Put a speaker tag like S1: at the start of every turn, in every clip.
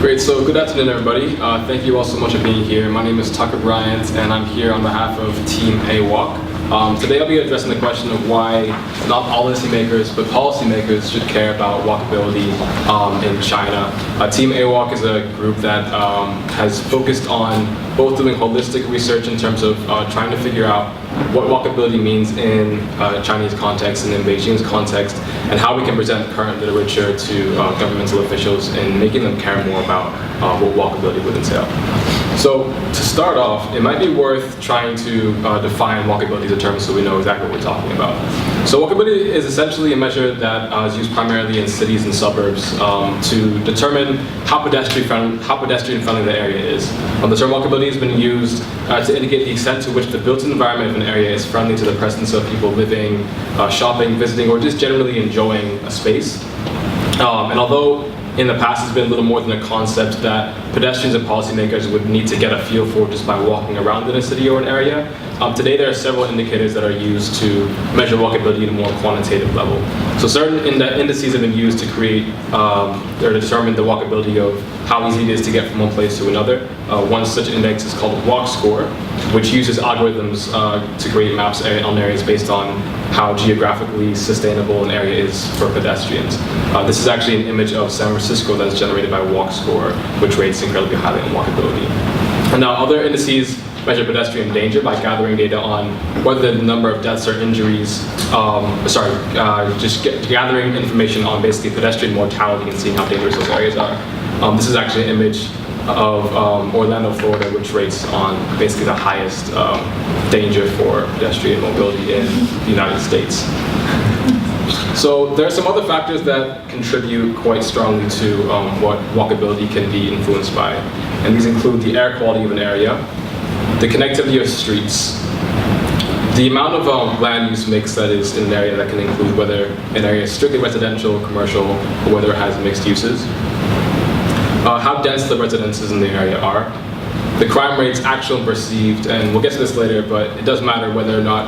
S1: Great, so good afternoon everybody. Thank you all so much for being here. My name is Tucker Bryant and I'm here on behalf of Team aWalk. Today I'll be addressing the question of why not policymakers but policymakers should care about walkability in China. Team aWalk is a group that has focused on both doing holistic research in terms of trying to figure out what walkability means in Chinese context and in Beijing's context, and how we can present current literature to governmental officials in making them care more about what walkability would entail. So to start off, it might be worth trying to define walkability as a term so we know exactly what we're talking about. So walkability is essentially a measure that is used primarily in cities and suburbs to determine how pedestrian-friendly the area is. The term walkability has been used to indicate the extent to which the built environment of an area is friendly to the presence of people living, shopping, visiting, or just generally enjoying a space. And although in the past it's been a little more than a concept that pedestrians and policymakers would need to get a feel for just by walking around in a city or an area, today there are several indicators that are used to measure walkability at a more quantitative level. So certain indices have been used to create or determine the walkability of how easy it is to get from one place to another. One such index is called walk score, which uses algorithms to create maps on areas based on how geographically sustainable an area is for pedestrians. This is actually an image of San Francisco that's generated by walk score, which rates incredibly highly on walkability. And now other indices measure pedestrian danger by gathering data on whether the number of deaths or injuries, gathering information on basically pedestrian mortality and seeing how dangerous those areas are. This is actually an image of Orlando, Florida, which rates on basically the highest danger for pedestrian mobility in the United States. So there are some other factors that contribute quite strongly to what walkability can be influenced by. And these include the air quality of an area, the connectivity of streets, the amount of land use mix that is in an area that can include whether an area is strictly residential, commercial, or whether it has mixed uses, how dense the residences in the area are, the crime rates actual and perceived, and we'll get to this later, but it does matter whether or not,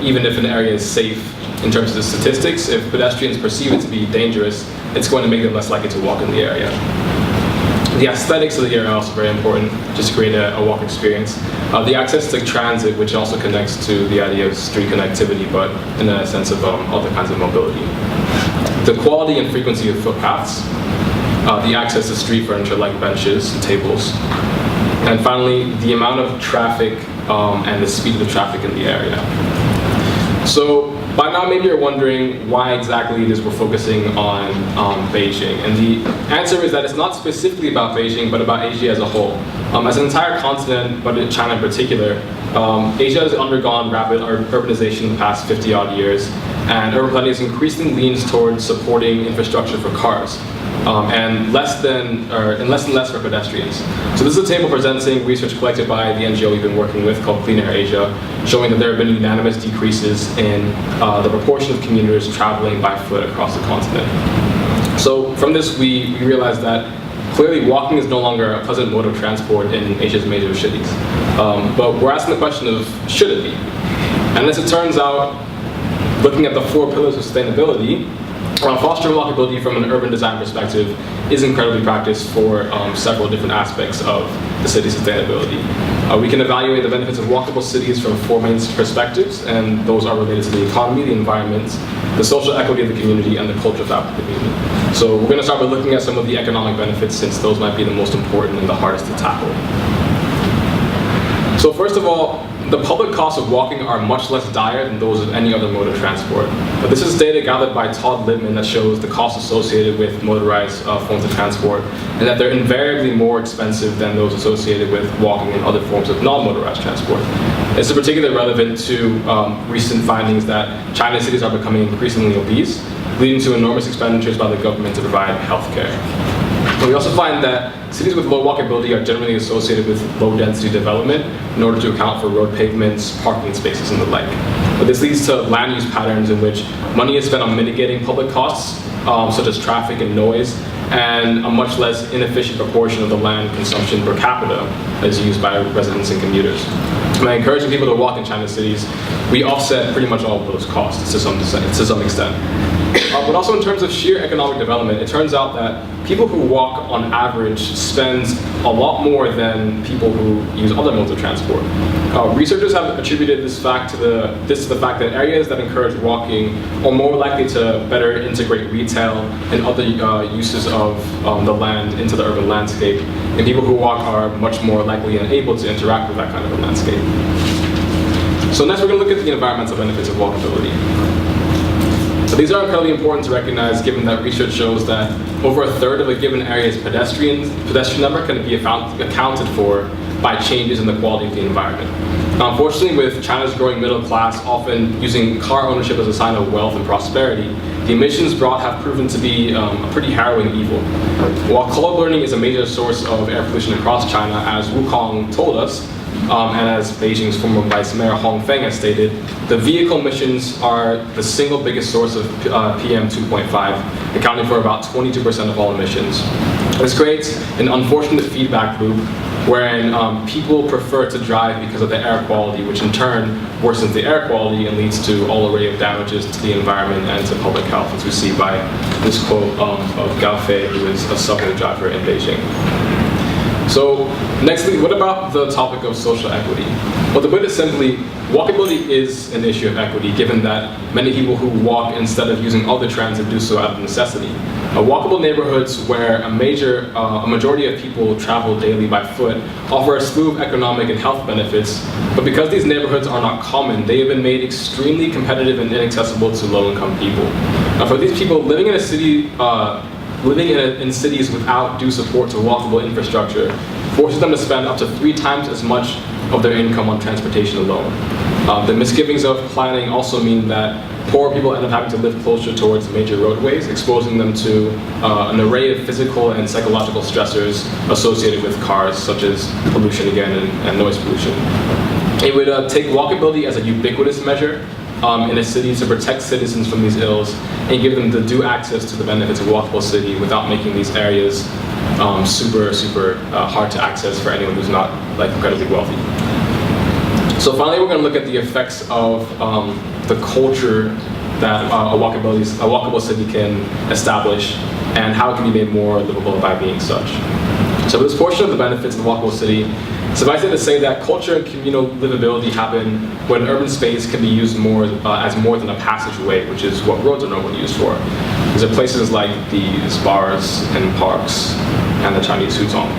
S1: even if an area is safe in terms of the statistics, if pedestrians perceive it to be dangerous, it's going to make them less likely to walk in the area. The aesthetics of the area are also very important, just to create a walk experience. The access to transit, which also connects to the idea of street connectivity, but in a sense of other kinds of mobility. The quality and frequency of footpaths, the access to street furniture like benches and tables, and finally, the amount of traffic and the speed of the traffic in the area. So by now maybe you're wondering why exactly it is we're focusing on Beijing, and the answer is that it's not specifically about Beijing, but about Asia as a whole. As an entire continent, but in China in particular, Asia has undergone rapid urbanization in the past 50-odd years, and urban planning is increasingly leans towards supporting infrastructure for cars, and less and less for pedestrians. So this is a table presenting research collected by the NGO we've been working with called Clean Air Asia, showing that there have been unanimous decreases in the proportion of commuters traveling by foot across the continent. So from this we realized that clearly walking is no longer a pleasant mode of transport in Asia's major cities. But we're asking the question of, should it be? And as it turns out, looking at the 4 pillars of sustainability, fostering walkability from an urban design perspective is incredibly practiced for several different aspects of the city's sustainability. We can evaluate the benefits of walkable cities from 4 main perspectives, and those are related to the economy, the environment, the social equity of the community, and the culture of the community. So we're going to start by looking at some of the economic benefits, since those might be the most important and the hardest to tackle. So first of all, the public costs of walking are much less dire than those of any other mode of transport. But this is data gathered by Todd Littman that shows the costs associated with motorized forms of transport, and that they're invariably more expensive than those associated with walking and other forms of non-motorized transport. This is particularly relevant to recent findings that China's cities are becoming increasingly obese, leading to enormous expenditures by the government to provide healthcare. But we also find that cities with low walkability are generally associated with low density development in order to account for road pavements, parking spaces, and the like. But this leads to land use patterns in which money is spent on mitigating public costs, such as traffic and noise, and a much less inefficient proportion of the land consumption per capita is used by residents and commuters. By encouraging people to walk in China's cities, we offset pretty much all of those costs to some extent. But also in terms of sheer economic development, it turns out that people who walk on average spend a lot more than people who use other modes of transport. Researchers have attributed this to the fact that areas that encourage walking are more likely to better integrate retail and other uses of the land into the urban landscape, and people who walk are much more likely and able to interact with that kind of a landscape. So next we're going to look at the environmental benefits of walkability. So these are incredibly important to recognize, given that research shows that over a third of a given area's pedestrian number can be accounted for by changes in the quality of the environment. Now, unfortunately, with China's growing middle class often using car ownership as a sign of wealth and prosperity, the emissions brought have proven to be a pretty harrowing evil. While color burning is a major source of air pollution across China, as Wukong told us, and as Beijing's former Vice Mayor Hong Feng has stated, the vehicle emissions are the single biggest source of PM 2.5, accounting for about 22% of all emissions. This creates an unfortunate feedback loop wherein people prefer to drive because of the air quality, which in turn worsens the air quality and leads to all array of damages to the environment and to public health, as we see by this quote of Gao Fei, who is a subway driver in Beijing. So, nextly, what about the topic of social equity? Well, to put it simply, walkability is an issue of equity, given that many people who walk instead of using other transit do so out of necessity. Walkable neighborhoods where a majority of people travel daily by foot offer a slew of economic and health benefits, but because these neighborhoods are not common, they have been made extremely competitive and inaccessible to low-income people. Now, for these people, living in a city in cities without due support to walkable infrastructure forces them to spend up to 3 times as much of their income on transportation alone. The misgivings of planning also mean that poor people end up having to live closer towards major roadways, exposing them to an array of physical and psychological stressors associated with cars, such as pollution again and noise pollution. It would take walkability as a ubiquitous measure in a city to protect citizens from these ills and give them the due access to the benefits of a walkable city without making these areas super hard to access for anyone who's not incredibly wealthy. So finally, we're going to look at the effects of the culture that a walkable city can establish and how it can be made more livable by being such. So for this portion of the benefits of the walkable city, suffice it to say that culture and communal livability happen when urban space can be used as more than a passageway, which is what roads are normally used for. These are places like these bars and parks and the Chinese Hutong.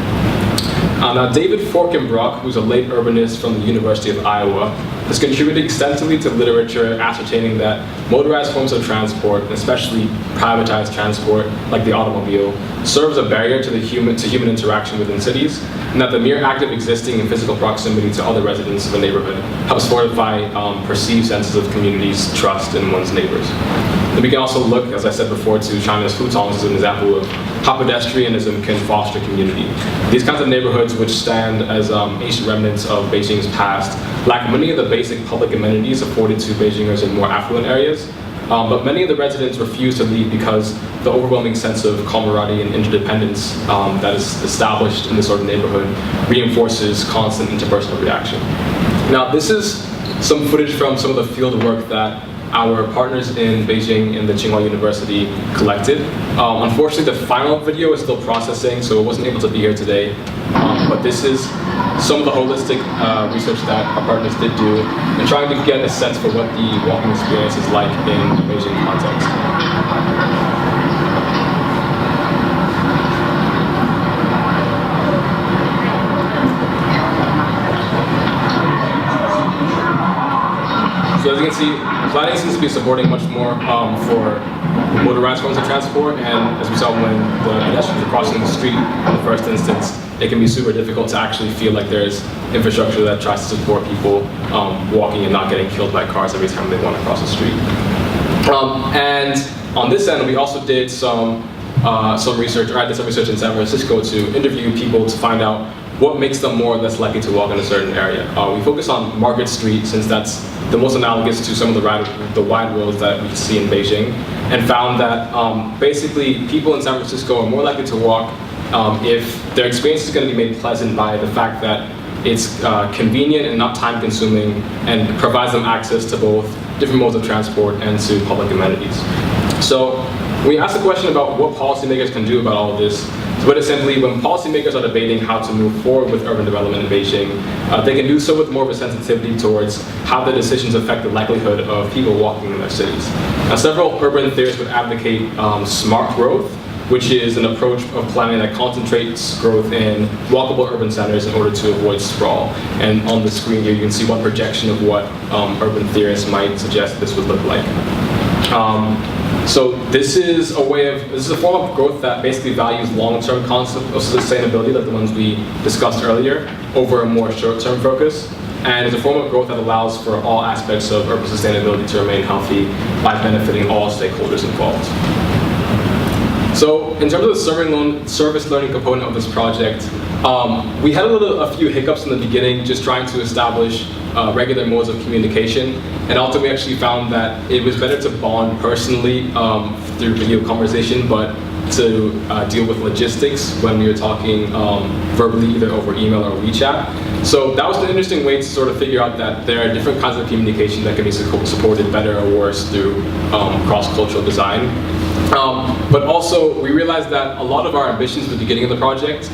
S1: Now, David Forkenbrock, who's a late urbanist from the University of Iowa, has contributed extensively to literature ascertaining that motorized forms of transport, especially privatized transport like the automobile, serves a barrier to human interaction within cities, and that the mere act of existing in physical proximity to other residents of a neighborhood helps fortify perceived senses of community's trust in one's neighbors. And we can also look, as I said before, to China's Hutongs as an example of how pedestrianism can foster community. These kinds of neighborhoods, which stand as ancient remnants of Beijing's past, lack many of the basic public amenities afforded to Beijingers in more affluent areas, but many of the residents refuse to leave because the overwhelming sense of camaraderie and interdependence that is established in this sort of neighborhood reinforces constant interpersonal reaction. Now, this is some footage from some of the field work that our partners in Beijing and the Tsinghua University collected. Unfortunately, the final video is still processing, so it wasn't able to be here today. But this is some of the holistic research that our partners did do, and trying to get a sense for what the walking experience is like in the Beijing context. So as you can see, planning seems to be supporting much more for motorized forms of transport, and as we saw when the pedestrians are crossing the street in the first instance, it can be super difficult to actually feel like there's infrastructure that tries to support people walking and not getting killed by cars every time they want to cross the street. And on this end, we also did some research, or I did some research in San Francisco to interview people to find out what makes them more or less likely to walk in a certain area. We focus on Market Street since that's the most analogous to some of the wide roads that we see in Beijing, and found that basically people in San Francisco are more likely to walk if their experience is going to be made pleasant by the fact that it's convenient and not time-consuming, and provides them access to both different modes of transport and to public amenities. So we asked the question about what policymakers can do about all of this. So put it simply, when policymakers are debating how to move forward with urban development in Beijing, they can do so with more of a sensitivity towards how their decisions affect the likelihood of people walking in their cities. Now, several urban theorists would advocate smart growth, which is an approach of planning that concentrates growth in walkable urban centers in order to avoid sprawl. And on the screen here, you can see one projection of what urban theorists might suggest this would look like. So this is a form of growth that basically values long-term concept of sustainability, like the ones we discussed earlier, over a more short-term focus. And it's a form of growth that allows for all aspects of urban sustainability to remain healthy by benefiting all stakeholders involved. So in terms of the service learning component of this project, we had a few hiccups in the beginning, just trying to establish regular modes of communication. And also we actually found that it was better to bond personally through video conversation, but to deal with logistics when we were talking verbally, either over email or WeChat. So that was an interesting way to sort of figure out that there are different kinds of communication that can be supported better or worse through cross-cultural design. But also, we realized that a lot of our ambitions at the beginning of the project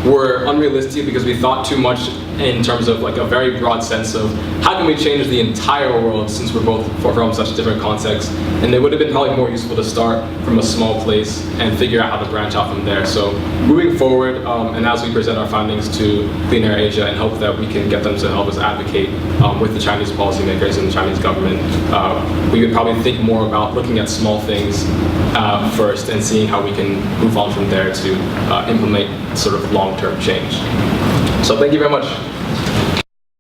S1: were unrealistic because we thought too much in terms of like a very broad sense of how can we change the entire world, since we're both from such different contexts. And it would have been probably more useful to start from a small place and figure out how to branch out from there. So moving forward, and as we present our findings to Clean Air Asia and hope that we can get them to help us advocate with the Chinese policymakers and the Chinese government, we would probably think more about looking at small things first and seeing how we can move on from there to implement sort of long-term change. So thank you very much.